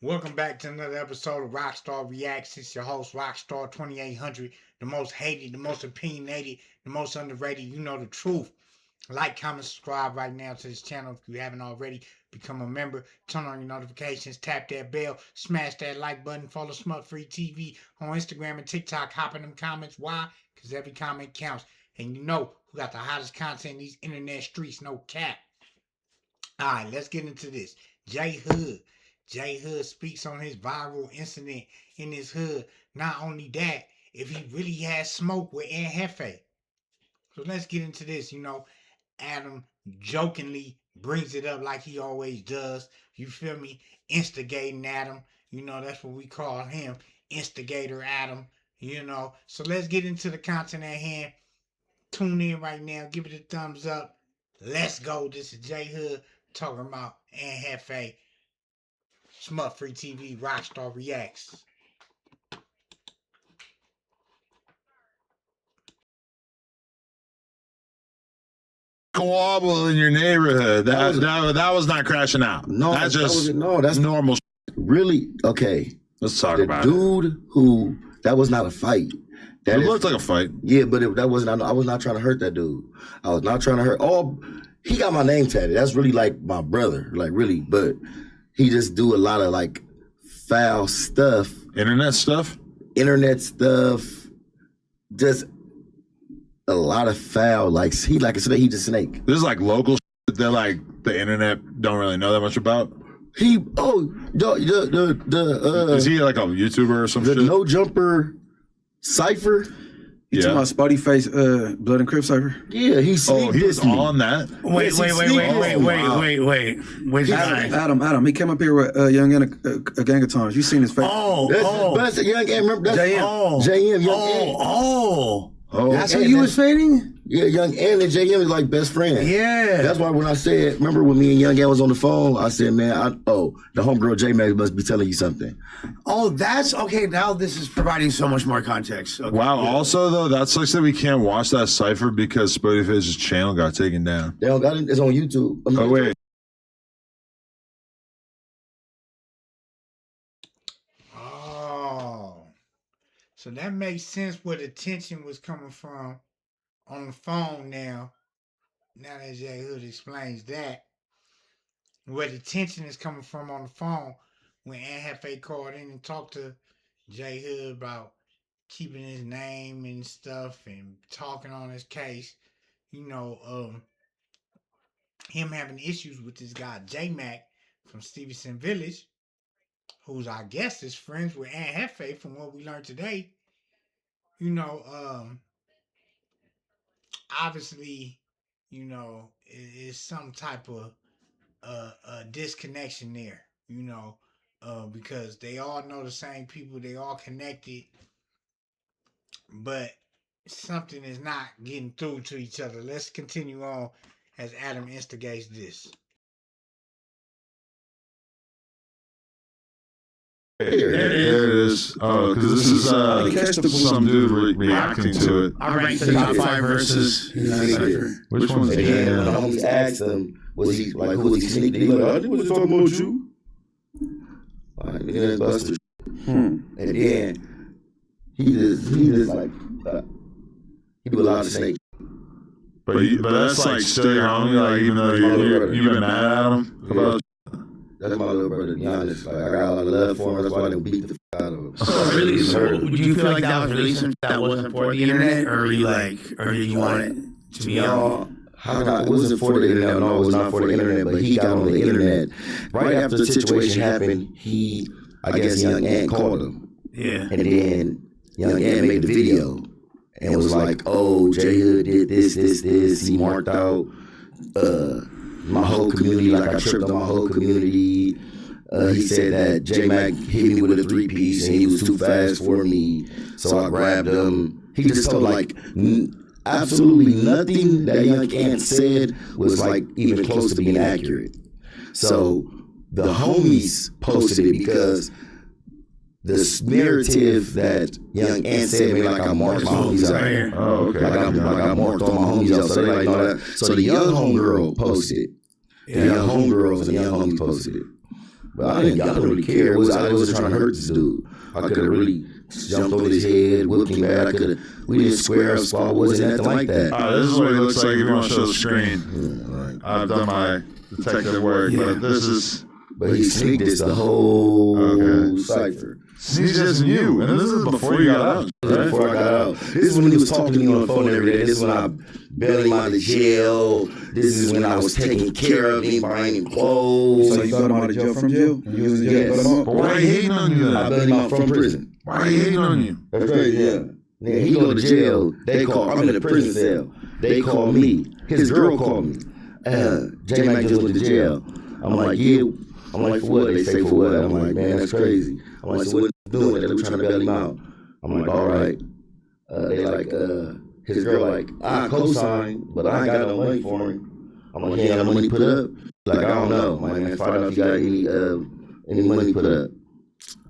Welcome back to another episode of Rockstar Reacts. It's your host, Rocstar 2800, the most hated, the most opinionated, the most underrated. You know the truth. Like, comment, subscribe right now to this channel if you haven't already. Become a member, turn on your notifications, tap that bell, smash that like button, follow Smut Free TV on Instagram and TikTok. Hop in them comments. Why? Because every comment counts. And you know who got the hottest content in these internet streets, no cap. Alright, let's get into this. J Hood. J Hood speaks on his viral incident in his hood. Not only that, if he really had smoke with Ant Jefe. So let's get into this. Adam jokingly brings it up like he always does. You feel me? Instigating Adam. That's what we call him. Instigator Adam. So let's get into the content at hand. Tune in right now. Give it a thumbs up. Let's go. This is J Hood talking about Ant Jefe. Smut Free TV, Rockstar Reacts. Squabble in your neighborhood. That was not crashing out. No, that's that's normal. Really? Okay. Let's talk The about it. dude who that was not a fight. It looked like a fight. Yeah, but that wasn't. I was not trying to hurt that dude. I was not trying to hurt. Oh, he got my name tatted. That's really like my brother. Like really, but he just do a lot of like foul stuff. Internet stuff. Just a lot of foul. Like he's a snake. This is like local shit that like the internet don't really know that much about. Is he like a YouTuber or some shit? The No Jumper Cypher. You talking about Spotty Face, Blood and Crip Cypher? Yeah, he's on that. Wait. Which guy? Adam. He came up here with Young and a gang of times. You seen his face? That's a Young Ant. Remember that's JM. That's who you was fading? Yeah, Young Ant and JM is like best friends. Yeah. That's why when I said, remember when me and Young Ant was on the phone, I said, man, the homegirl JMacc must be telling you something. Oh, that's okay. Now this is providing so much more context. Okay. Wow. Yeah. Also, though, that sucks that we can't watch that cipher because Spotty Face's channel got taken down. They don't got it. It's on YouTube. Oh wait. Oh, so that makes sense where the tension was coming from on the phone now. Now that J Hood explains that, where the tension is coming from on the phone when Ant Jefe called in and talked to J Hood about keeping his name and stuff and talking on his case. Him having issues with this guy JMacc from Stevenson Village, who's I guess is friends with Ant Jefe from what we learned today. Obviously, is some type of disconnection there, because they all know the same people, they all connected, but something is not getting through to each other. Let's continue on as Adam instigates this. There it is. Oh, because this is some dude reacting to it. I ranked the top 5 verses. Which one's And then when the homies asked him, who was he sneaking? He like, I think was talking about you. Like, nigga, that's Buster. And then he just like he do a lot of snake. But that's like still your homie, like even though you've been mad at him about. That's my little brother, to be honest. Like, I got a lot of love for him. That's why they beat the out of him. So really, do you feel like that was really something that wasn't for the internet, or were you or did you want it to be on? It wasn't for the internet. No, it was not for the internet. But he got on the internet right after the situation happened. I guess Young Ant called him. Yeah. And then Young Ant made the video and was like, "Oh, J Hood did this. He marked out my whole community, like I tripped on my whole community." He said that JMacc hit me with a 3-piece and he was too fast for me, so I grabbed him. He just told like absolutely nothing that Young Ant said was like even close to being accurate. So the homies posted it because the narrative that Young Ant said made like I marked my homies out. Oh, okay. Like I marked all my homies out. So they like know that. So the young homegirl posted it. The young homegirls and the young homies posted it. But I didn't really care. I wasn't trying to hurt this dude. I could have really jumped over his head, whooped him bad. We didn't square up, squad, wasn't nothing like that. This is what he looks like if you want to show the screen. Right. I've done my detective work, but this is... But he sneaked this the whole cipher. He's just you, and this is before you got out. Right? Before I got out. This is when he was talking to me on the phone every day. This is when I bailed him out of jail. This is when I was taking care of him, buying him clothes. So you got him out of jail from jail? You was in jail? Yes. But why are you hating on you then? I bailed him out from prison. Why are you hating on you? That's crazy, yeah. Then he go to jail. I'm in a prison cell. They call me. His girl called me. JMacc just went to jail. I'm like, yeah. I'm like, for what? They say for what? I'm like, man, that's crazy. I'm like, so what are you doing? They were trying to bail him out. I'm like, all right. They like, his girl like, I co-sign, but I ain't got no money for him. I'm like, he ain't got no money put up? Like, I don't know. I'm like, man, find out if you got any money put up.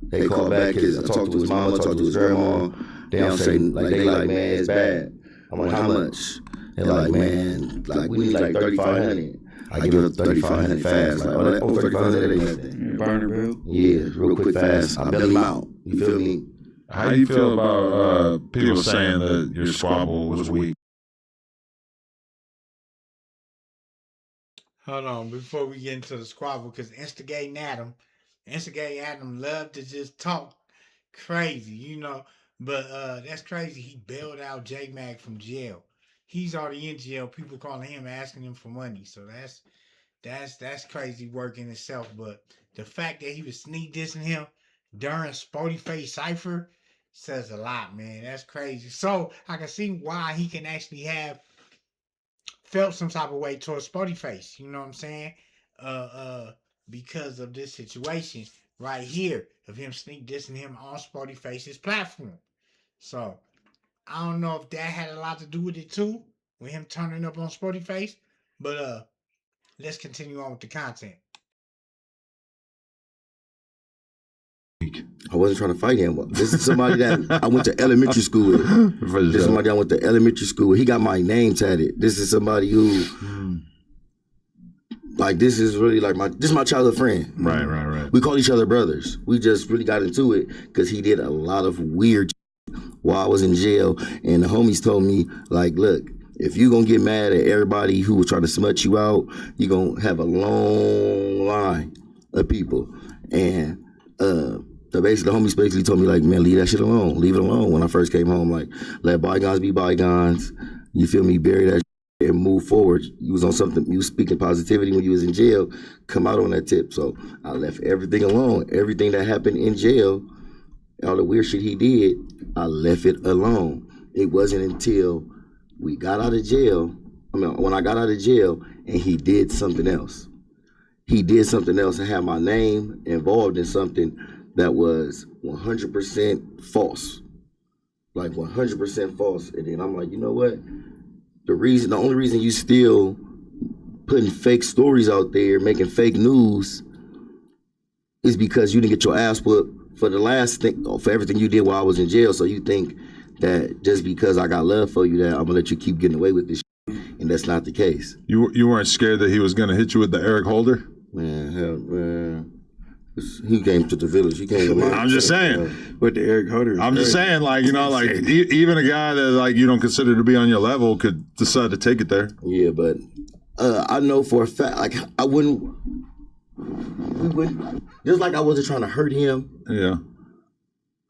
They call back, I talked to his mama, talked to his grandma. They don't say, like, they like, man, it's bad. I'm like, how much? They're like, man, like, we need like 3,500. I give up 3,500 fast. Like, oh, 3,500 ain't nothing. Burner bill? Yeah, real quick fast. I bail him out. You feel me? How do you feel about people saying that your squabble was weak? Hold on, before we get into the squabble, because Instigating Adam loved to just talk crazy, you know. But that's crazy. He bailed out JMacc from jail. He's already in jail. People calling him, asking him for money. So that's crazy work in itself. But the fact that he was sneak dissing him during Sporty Face Cypher says a lot, man. That's crazy. So I can see why he can actually have felt some type of way towards Sporty Face. You know what I'm saying? Because of this situation right here of him sneak dissing him on Sporty Face's platform. So I don't know if that had a lot to do with it too, with him turning up on Sporty Face. But let's continue on with the content. I wasn't trying to fight him. This is somebody that I went to elementary school with. This is somebody I went to elementary school with. He got my name tatted. This is somebody who, like, this is really like this is my childhood friend. Right. We call each other brothers. We just really got into it because he did a lot of weird while I was in jail. And the homies told me, like, look, if you gonna get mad at everybody who was trying to smut you out, you gonna have a long line of people. And the homies basically told me, like, man, leave that shit alone. Leave it alone. When I first came home, like, let bygones be bygones. You feel me? Bury that shit and move forward. You was on something. You was speaking positivity when you was in jail. Come out on that tip. So I left everything alone. Everything that happened in jail, all the weird shit he did, I left it alone. It wasn't until we got out of jail, when I got out of jail, and he did something else. He did something else and had my name involved in something that was 100% false. Like 100% false. And then I'm like, you know what? The only reason you still putting fake stories out there, making fake news, is because you didn't get your ass whooped for the last thing, for everything you did while I was in jail. So you think that just because I got love for you, that I'm gonna let you keep getting away with this shit, and that's not the case. You weren't scared that he was gonna hit you with the Eric Holder? Man, hell, man. He came to the village. He came to my I'm just saying. With the Eric Holder. I'm just saying, like, you know, like, even a guy that, like, you don't consider to be on your level could decide to take it there. Yeah, but I know for a fact, like, we wouldn't, just like I wasn't trying to hurt him. Yeah.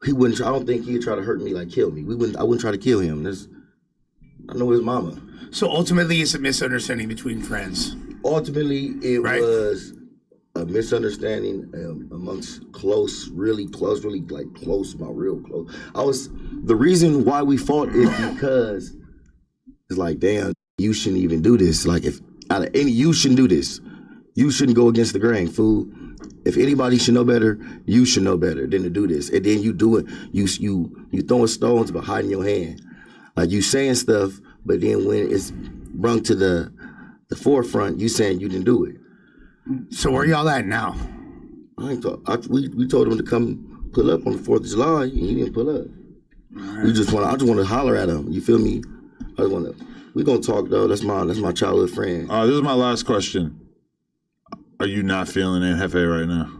He wouldn't, I don't think he'd try to hurt me, like kill me. I wouldn't try to kill him. I know his mama. So ultimately it's a misunderstanding between friends. Ultimately, it was a misunderstanding amongst close, really close, really like close, about real close. The reason why we fought is because it's like, damn, you shouldn't even do this. Like, if out of any, you shouldn't do this. You shouldn't go against the grain, fool. If anybody should know better, you should know better than to do this. And then you do it, you throwing stones but hiding your hand. Like, you saying stuff, but then when it's brung to the forefront, you saying you didn't do it. So where y'all at now? We told him to come pull up on the 4th of July, and he didn't pull up. Right. I just want to holler at him. You feel me? We gonna talk though. That's my childhood friend. This is my last question. Are you not feeling Ant Jefe right now?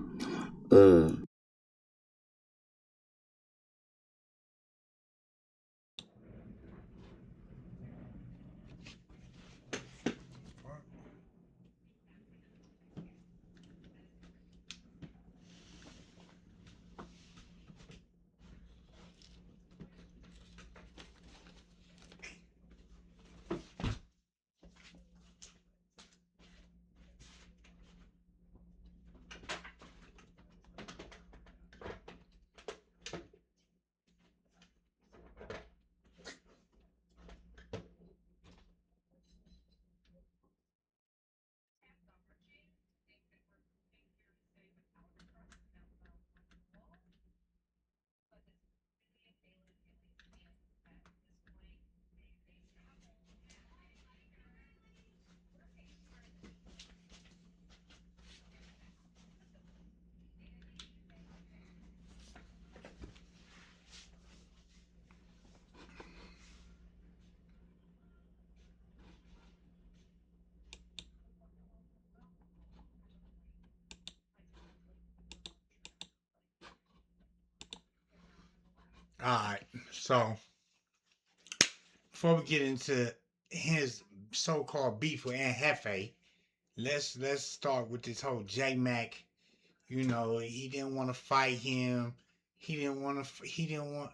All right, so before we get into his so-called beef with Ant Jefe, let's start with this whole JMacc. You know, he didn't want to fight him. He didn't want.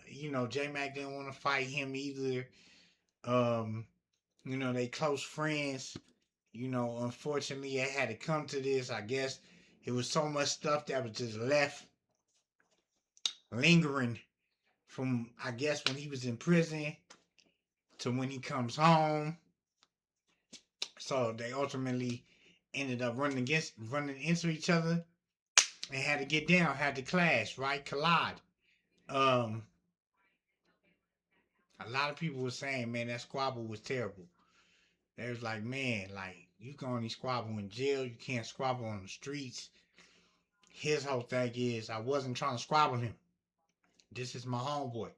You know, JMacc didn't want to fight him either. You know, they close friends. You know, unfortunately, it had to come to this. I guess it was so much stuff that was just left lingering from, I guess, when he was in prison to when he comes home. So they ultimately ended up running into each other and had to get down, had to clash, right? Collide. A lot of people were saying, man, that squabble was terrible. They was like, man, like, you can only squabble in jail. You can't squabble on the streets. His whole thing is, I wasn't trying to squabble him. This is my homeboy.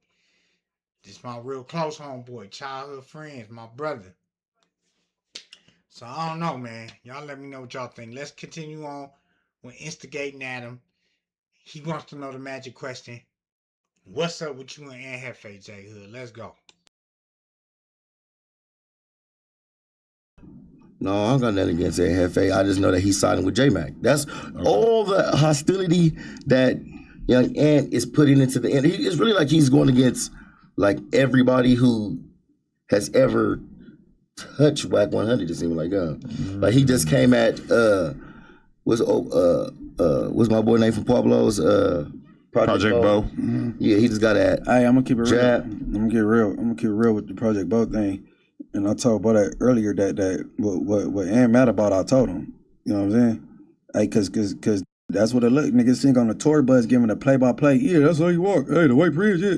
This is my real close homeboy, childhood friends, my brother. So I don't know, man. Y'all let me know what y'all think. Let's continue on with instigating at him. He wants to know the magic question. What's up with you and Ant Jefe, J Hood? Let's go. No, I don't got nothing against Ant Jefe. I just know that he's siding with JMacc. That's all the hostility that young Ant is putting into the end. It's really like he's going against like everybody who has ever touched Wack 100. It seems like he just came at what's my boy name from Pueblo's Project Bo. Mm-hmm. Yeah, he just got at. Hey, I'm gonna keep it real. Jab. I'm gonna keep it real with the Project Bo thing. And I told Bo that earlier that what Ant mad about, I told him. You know what I'm saying? Hey, cause that's what it look. Niggas sing on the tour bus giving a play-by-play. Yeah, that's how you walk. Hey, the white privilege, yeah.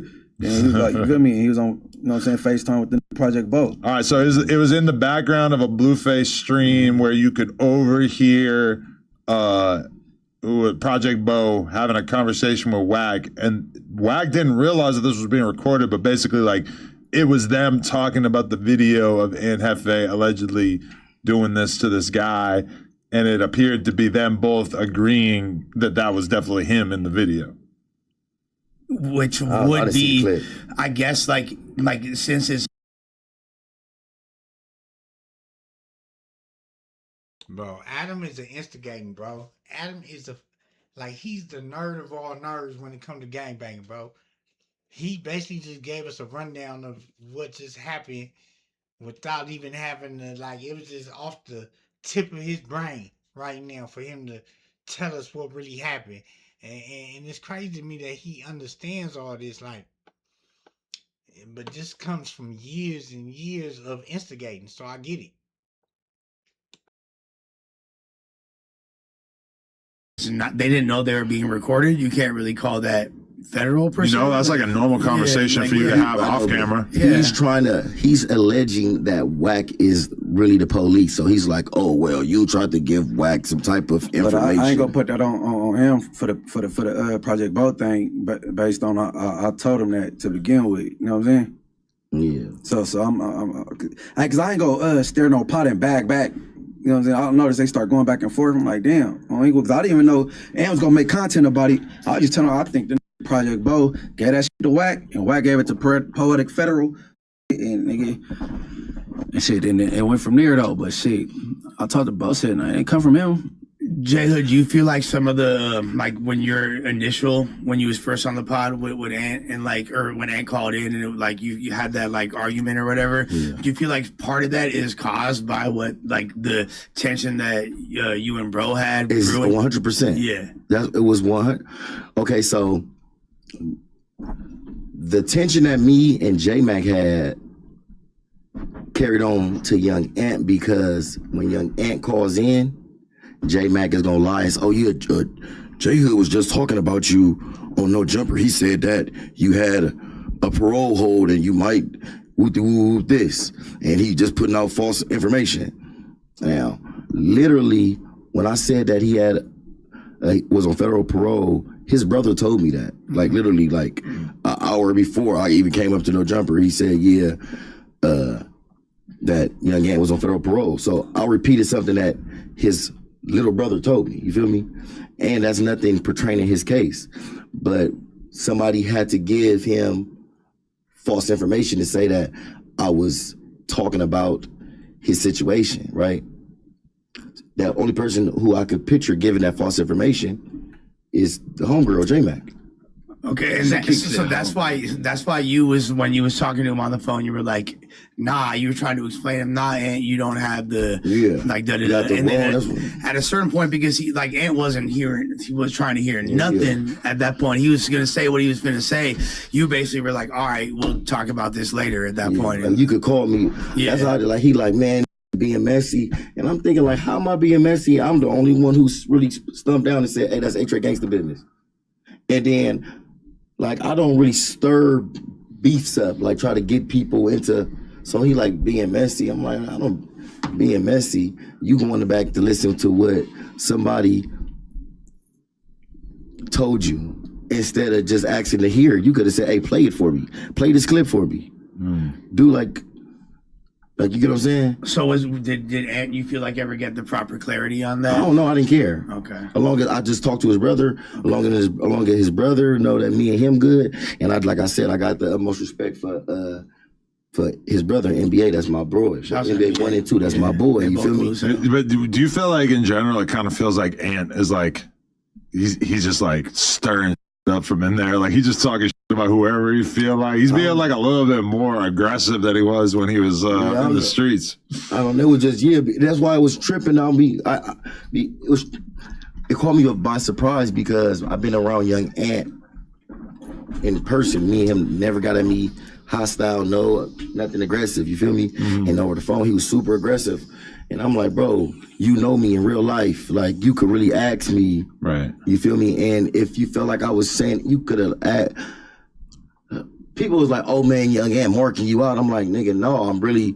And he was like, you feel me? And he was on, you know what I'm saying, FaceTime with the Project Bo. All right, so it was in the background of a Blueface stream where you could overhear Project Bo having a conversation with Wack, and Wack didn't realize that this was being recorded, but basically, like, it was them talking about the video of Ant Jefe allegedly doing this to this guy, and it appeared to be them both agreeing that that was definitely him in the video. Which would be, I guess, like since his. Bro, Adam is an instigating, bro. Adam is he's the nerd of all nerds when it comes to gangbanging, bro. He basically just gave us a rundown of what just happened without even having to, it was just off the tip of his brain right now for him to tell us what really happened. And it's crazy to me that he understands all this, but this comes from years and years of instigating, so I get it. They didn't know they were being recorded. You can't really call that federal person. You know, that's like a normal conversation for you to have off camera. Yeah. He's alleging that Wack is really the police. So he's like, oh, well, you tried to give Wack some type of information. But I ain't gonna put that on him for the Project Bo thing, but based on I told him that to begin with. You know what I'm saying? Yeah. So I'm cause I ain't gonna stir no pot and bag back You know what I'm saying? I noticed they start going back and forth. I'm like, damn. Because I didn't even know Ant was gonna make content about it. I was just telling her I think the Project Bo gave that shit to WACC, and WACC gave it to Poetic Federal, and nigga, and shit. And it went from there though. But shit, I talked to Bo, said, nah, it ain't come from him. J Hood, do you feel like some of the like when you was first on the pod with Ant and like, or when Ant called in and it, like you had that like argument or whatever, do you feel like part of that is caused by what like the tension that you and bro had? It's 100%. Yeah, It was 100. Okay, so the tension that me and JMacc had carried on to young Ant, because when young Ant calls in, JMacc is gonna lie and say, oh yeah, J Hood was just talking about you on No Jumper. He said that you had a parole hold and you might whoop this, and he just putting out false information. Now, literally, when I said that he was on federal parole, his brother told me that. Like literally, like an hour before I even came up to No Jumper, he said, yeah, that young Ant was on federal parole. So I repeated something that his little brother told me, you feel me? And that's nothing pertaining his case. But somebody had to give him false information to say that I was talking about his situation, right? The only person who I could picture giving that false information is the homegirl, JMacc. okay, and so that's why you was, when you was talking to him on the phone, you were like, nah, you were trying to explain him, nah, Ant, you don't have the like and then at a certain point, because he like Ant wasn't hearing, he was trying to hear nothing at that point. He was gonna say what he was gonna say. You basically were like, all right, we'll talk about this later at that point. Like, you could call me. That's how like he like, man, being messy. And I'm thinking like, how am I being messy? I'm the only one who's really stumped down and said, hey, that's A-Track gangster business. And then like, I don't really stir beefs up, like try to get people into, so he like being messy. I'm like, I don't being messy. You going back to listen to what somebody told you instead of just asking to hear. You could have said, hey, play it for me. Play this clip for me. Do like, you get what I'm saying? So did Ant, you feel like ever get the proper clarity on that? I don't know. I didn't care. Okay. As long as I just talked to his brother, along as his brother know that me and him good, and like I said, I got the utmost respect for his brother, NBA. That's my bro. NBA 1 and 2. That's my boy. You feel me? But do you feel like in general it kind of feels like Ant is like he's just like stirring up from in there, like he's just talking about whoever he feel like he's being like a little bit more aggressive than he was when he was in the streets. I don't know. It was just that's why it was tripping on me. It caught me by surprise because I've been around young Ant in person. Me and him never got at me hostile, nothing aggressive. You feel me? And over the phone, he was super aggressive. And I'm like, bro, you know me in real life. Like, you could really ask me. Right. You feel me? And if you felt like I was saying, you could have asked. People was like, oh, man, young Ant marking you out. I'm like, nigga, no, I'm really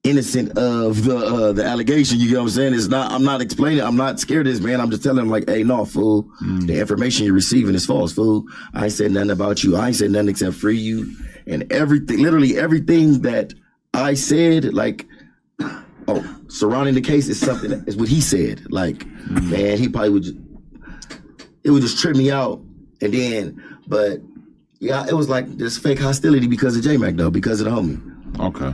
innocent of the allegation. You get what I'm saying? It's not, I'm not explaining. I'm not scared of this, man. I'm just telling him, like, hey, no, fool. The information you're receiving is false, fool. I ain't said nothing about you. I ain't said nothing except free you. And everything, literally everything that I said, like, surrounding the case is something that is what he said. Like, man, he probably it would just trip me out. And then, but yeah, it was like this fake hostility because of JMacc though, because of the homie. Okay.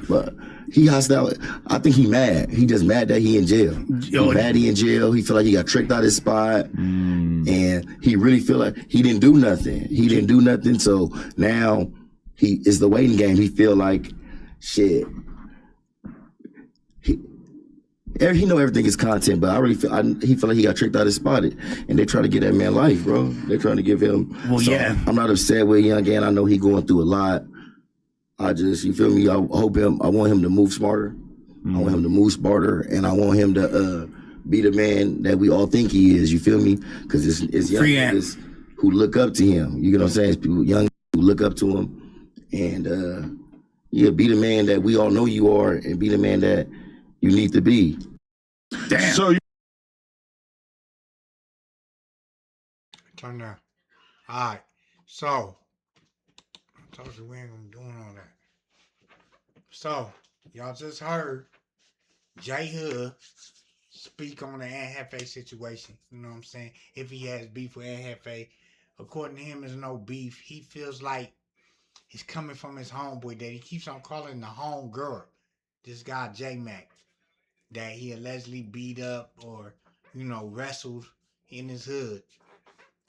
But he hostile. I think he mad. He just mad that he in jail. He mad he in jail. He feel like he got tricked out his spot. And he really feel like he didn't do nothing. He didn't do nothing. So now he is the waiting game. He feel like, shit. He know everything is content, but I really feel he feel like he got tricked out his spot, and they try to get that man life, bro. They trying to give him. Well, so yeah. I'm not upset with young Ant. I know he going through a lot. I just, you feel me? I want him to move smarter. I want him to move smarter, and I want him to be the man that we all think he is. You feel me? Because it's young niggas who look up to him. You get what I'm saying? It's people young who look up to him, and be the man that we all know you are, and be the man that you need to be. Damn. So Turn down. All right. So I told you we ain't gonna be doing all that. So y'all just heard J Hood speak on the Ant Jefe situation. You know what I'm saying? If he has beef with Ant Jefe, according to him, there's no beef. He feels like it's coming from his homeboy that he keeps on calling the homegirl. This guy JMacc, that he allegedly beat up or, wrestled in his hood.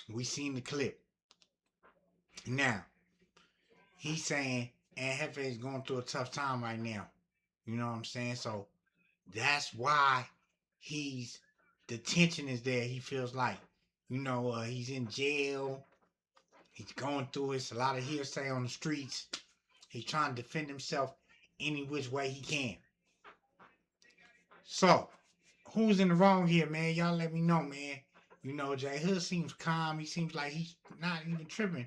We seen the clip. Now, he's saying Ant Jefe is going through a tough time right now. You know what I'm saying? So that's why the tension is there. He feels like, he's in jail. He's going through it. It's a lot of hearsay on the streets. He's trying to defend himself any which way he can. So, who's in the wrong here, man? Y'all let me know, man. J Hood seems calm. He seems like he's not even tripping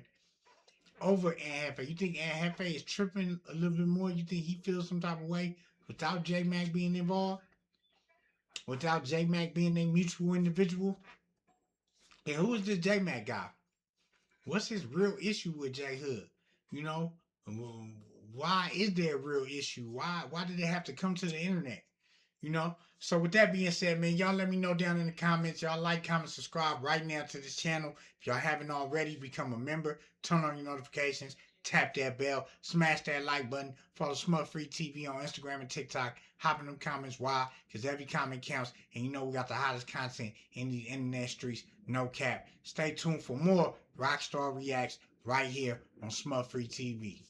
over Ant Jefe. You think Ant Jefe is tripping a little bit more? You think he feels some type of way without JMacc being involved? Without JMacc being a mutual individual? And who is this JMacc guy? What's his real issue with J Hood? Why is there a real issue? Why did it have to come to the internet? So with that being said, man, y'all let me know down in the comments. Y'all like, comment, subscribe right now to this channel. If y'all haven't already, become a member. Turn on your notifications. Tap that bell. Smash that like button. Follow Smut Free TV on Instagram and TikTok. Hop in them comments. Why? Because every comment counts. And we got the hottest content in these internet streets. No cap. Stay tuned for more Rocstar Reacts right here on Smut Free TV.